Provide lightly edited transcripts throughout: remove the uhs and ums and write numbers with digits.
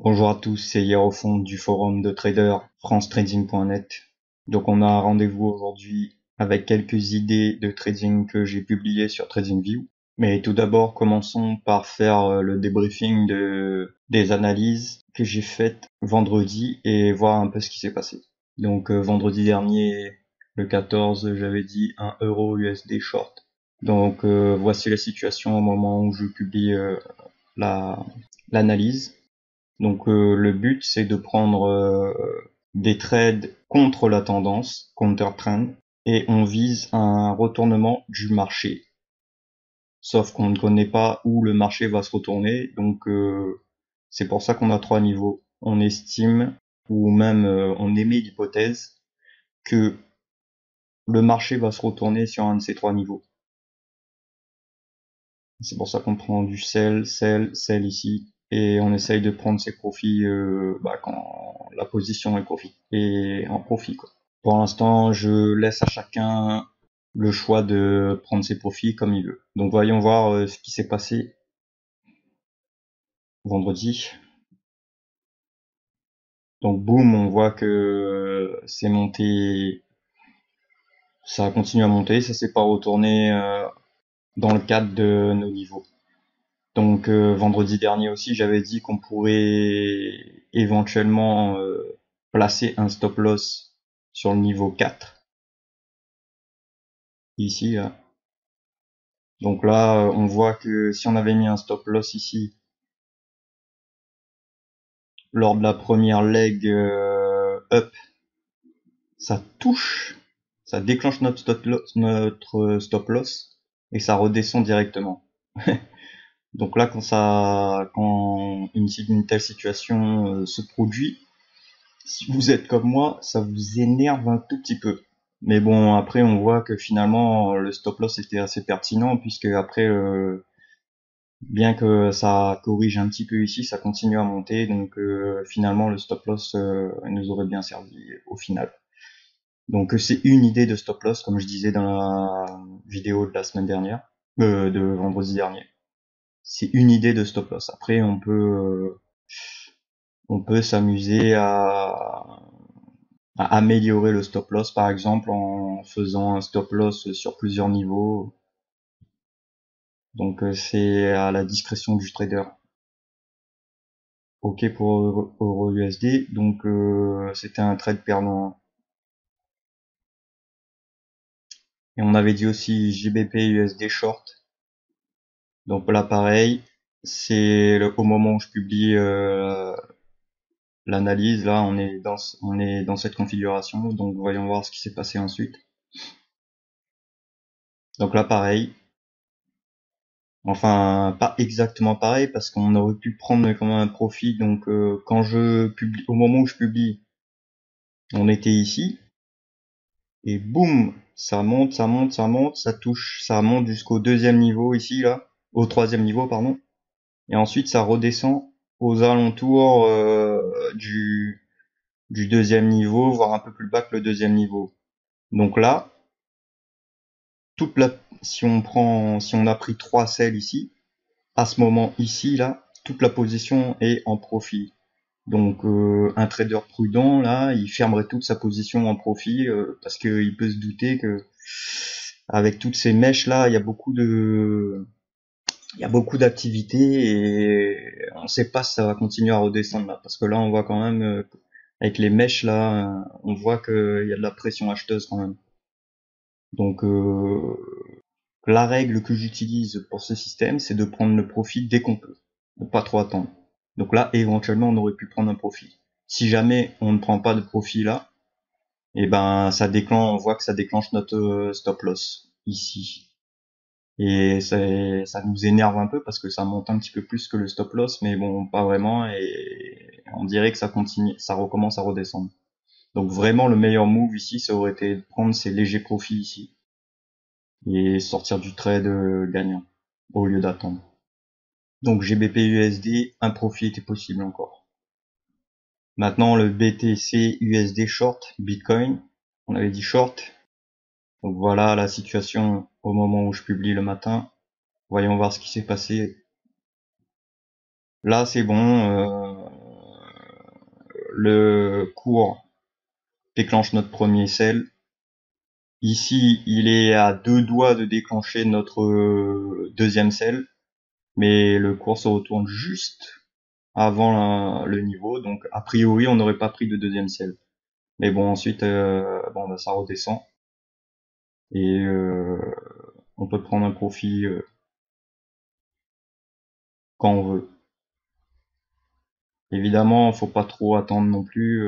Bonjour à tous, c'est Hierophant du forum de traders francetrading.net. Donc on a un rendez-vous aujourd'hui avec quelques idées de trading que j'ai publiées sur TradingView. Mais tout d'abord, commençons par faire le débriefing des analyses que j'ai faites vendredi et voir un peu ce qui s'est passé. Donc vendredi dernier, le 14, j'avais dit 1 euro USD short. Donc voici la situation au moment où je publie l'analyse. Donc le but c'est de prendre des trades contre la tendance, counter trend, et on vise un retournement du marché. Sauf qu'on ne connaît pas où le marché va se retourner, donc c'est pour ça qu'on a trois niveaux. On estime, ou même on émet l'hypothèse, que le marché va se retourner sur un de ces trois niveaux. C'est pour ça qu'on prend du sell, sell, sell ici, et on essaye de prendre ses profits quand la position est en profit, quoi. Pour l'instant, je laisse à chacun le choix de prendre ses profits comme il veut. Donc voyons voir ce qui s'est passé vendredi. Donc boum, on voit que c'est monté, ça a continué à monter, ça s'est pas retourné dans le cadre de nos niveaux. Donc vendredi dernier aussi, j'avais dit qu'on pourrait éventuellement placer un stop loss sur le niveau 4, ici, là. Donc là, on voit que si on avait mis un stop loss ici, lors de la première leg up, ça touche, ça déclenche notre stop loss et ça redescend directement. Donc là, quand une telle situation se produit, si vous êtes comme moi, ça vous énerve un tout petit peu. Mais bon, après, on voit que finalement, le stop loss était assez pertinent, puisque après, bien que ça corrige un petit peu ici, ça continue à monter. Donc finalement, le stop loss nous aurait bien servi au final. Donc c'est une idée de stop loss, comme je disais dans la vidéo de la semaine dernière, de vendredi dernier. C'est une idée de stop loss. Après, on peut s'amuser à améliorer le stop loss, par exemple, en faisant un stop loss sur plusieurs niveaux. Donc c'est à la discrétion du trader. Ok pour Euro USD, donc c'était un trade perdant. Et on avait dit aussi GBP USD short. Donc là pareil, c'est au moment où je publie l'analyse, là on est dans cette configuration, donc voyons voir ce qui s'est passé ensuite. Donc là pareil, enfin pas exactement pareil parce qu'on aurait pu prendre comme un profit. Donc quand je publie, au moment où je publie, on était ici et boum, ça monte, ça monte, ça monte, ça touche, ça monte jusqu'au deuxième niveau ici là, au troisième niveau pardon, et ensuite ça redescend aux alentours du deuxième niveau, voire un peu plus bas que le deuxième niveau. Donc là, si on a pris 3 sells ici, à ce moment ici là, toute la position est en profit. Donc un trader prudent là, il fermerait toute sa position en profit parce qu'il peut se douter que avec toutes ces mèches là, il y a beaucoup d'activités et on sait pas si ça va continuer à redescendre là parce que là on voit quand même avec les mèches là, on voit qu'il y a de la pression acheteuse quand même. Donc la règle que j'utilise pour ce système, c'est de prendre le profit dès qu'on peut, de pas trop attendre. Donc là, éventuellement, on aurait pu prendre un profit. Si jamais on ne prend pas de profit là, et ben on voit que ça déclenche notre stop loss ici. Et ça nous énerve un peu parce que ça monte un petit peu plus que le stop loss, mais bon, pas vraiment. Et on dirait que ça continue, ça recommence à redescendre. Donc vraiment, le meilleur move ici, ça aurait été de prendre ces légers profits ici et sortir du trade gagnant au lieu d'attendre. Donc GBP USD, un profit était possible encore. Maintenant le BTC USD short, Bitcoin, on avait dit short. Donc voilà la situation au moment où je publie le matin. Voyons voir ce qui s'est passé. Là c'est bon, le cours déclenche notre premier sell. Ici, il est à 2 doigts de déclencher notre deuxième sell, mais le cours se retourne juste avant le niveau, donc a priori on n'aurait pas pris de deuxième sell. Mais bon, ensuite bon, bah, ça redescend et on peut prendre un profit quand on veut. Évidemment, faut pas trop attendre non plus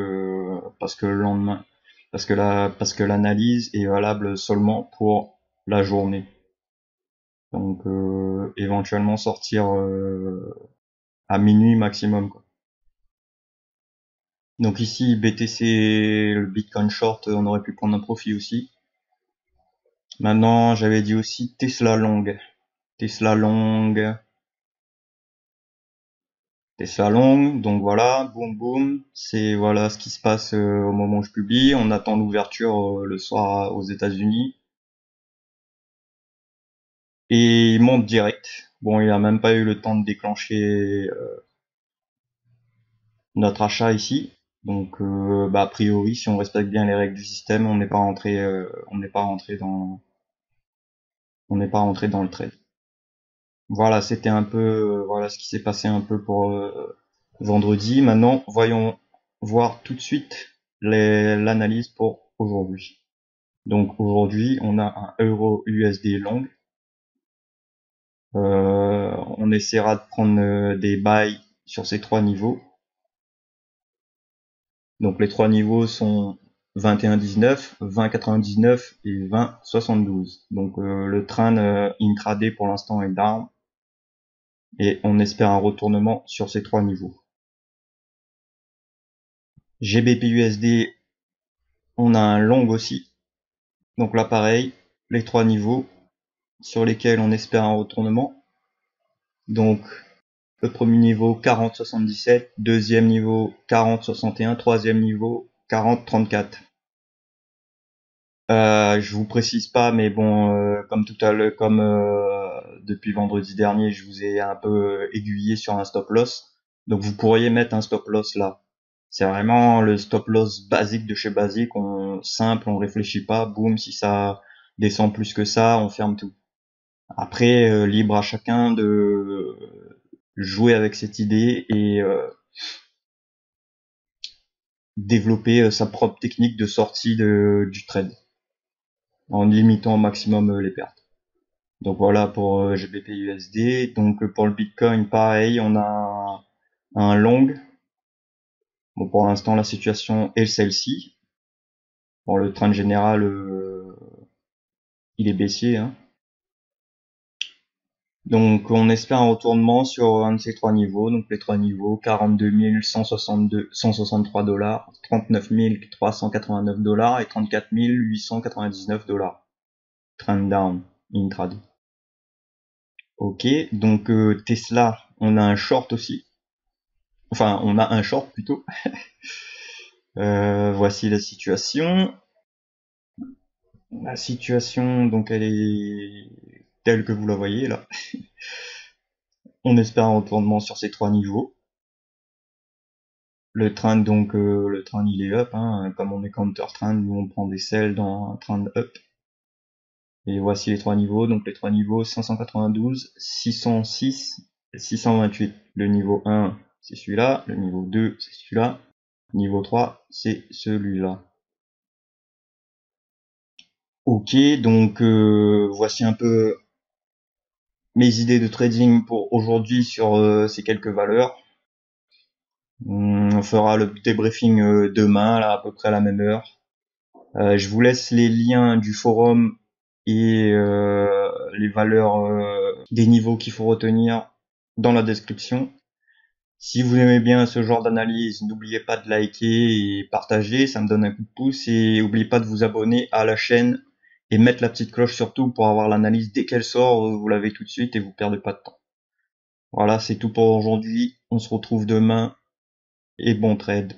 parce que le lendemain, parce que l'analyse est valable seulement pour la journée. Donc éventuellement sortir à minuit maximum, quoi. Donc ici BTC, le Bitcoin short, on aurait pu prendre un profit aussi. Maintenant, j'avais dit aussi Tesla long. Tesla long. Tesla long, donc voilà, boum boum, c'est voilà ce qui se passe au moment où je publie. On attend l'ouverture le soir aux États-Unis. Et il monte direct. Bon, il a même pas eu le temps de déclencher notre achat ici. Donc bah, a priori, si on respecte bien les règles du système, on n'est pas rentré dans le trade. Voilà, c'était un peu voilà ce qui s'est passé un peu pour vendredi. Maintenant, voyons voir tout de suite l'analyse pour aujourd'hui. Donc aujourd'hui, on a un euro USD long. On essaiera de prendre des buys sur ces trois niveaux. Donc les trois niveaux sont 21,19, 20,99 et 20,72. Donc le train intraday pour l'instant est down et on espère un retournement sur ces trois niveaux. GBP USD, on a un long aussi. Donc là pareil, les trois niveaux sur lesquels on espère un retournement. Donc le premier niveau 40,77, deuxième niveau 40,61, troisième niveau 40,34. Je vous précise pas, mais bon, comme tout à l'heure, comme depuis vendredi dernier, je vous ai un peu aiguillé sur un stop loss. Donc vous pourriez mettre un stop loss là. C'est vraiment le stop loss basique de chez basique. Simple, on réfléchit pas. Boum, si ça descend plus que ça, on ferme tout. Après, libre à chacun de jouer avec cette idée et développer sa propre technique de sortie du trade en limitant au maximum les pertes. Donc voilà pour GBP USD. Donc pour le Bitcoin, pareil, on a un long. Bon, pour l'instant, la situation est celle-ci. Bon, le trend général, il est baissier, hein. Donc on espère un retournement sur un de ces trois niveaux, donc les trois niveaux 42 163 $, 39 389 $ et 34 899 $. Trend down, intraday. Ok, donc Tesla, on a un short aussi. Enfin, on a un short plutôt. Voici la situation. La situation, donc elle est telle que vous la voyez là. On espère un retournement sur ces trois niveaux. Le trend, donc le trend il est up, hein. Comme on est counter trend, nous on prend des sells dans un trend up. Et voici les trois niveaux, donc les trois niveaux 592, 606 et 628. Le niveau 1 c'est celui-là, le niveau 2 c'est celui-là, niveau 3 c'est celui-là. Ok, donc voici un peu mes idées de trading pour aujourd'hui sur ces quelques valeurs. On fera le débriefing demain, là, à peu près à la même heure. Je vous laisse les liens du forum et les valeurs des niveaux qu'il faut retenir dans la description. Si vous aimez bien ce genre d'analyse, n'oubliez pas de liker et partager, ça me donne un coup de pouce. Et n'oubliez pas de vous abonner à la chaîne et mettre la petite cloche surtout pour avoir l'analyse dès qu'elle sort, vous l'avez tout de suite et vous perdez pas de temps. Voilà, c'est tout pour aujourd'hui. On se retrouve demain et bon trade.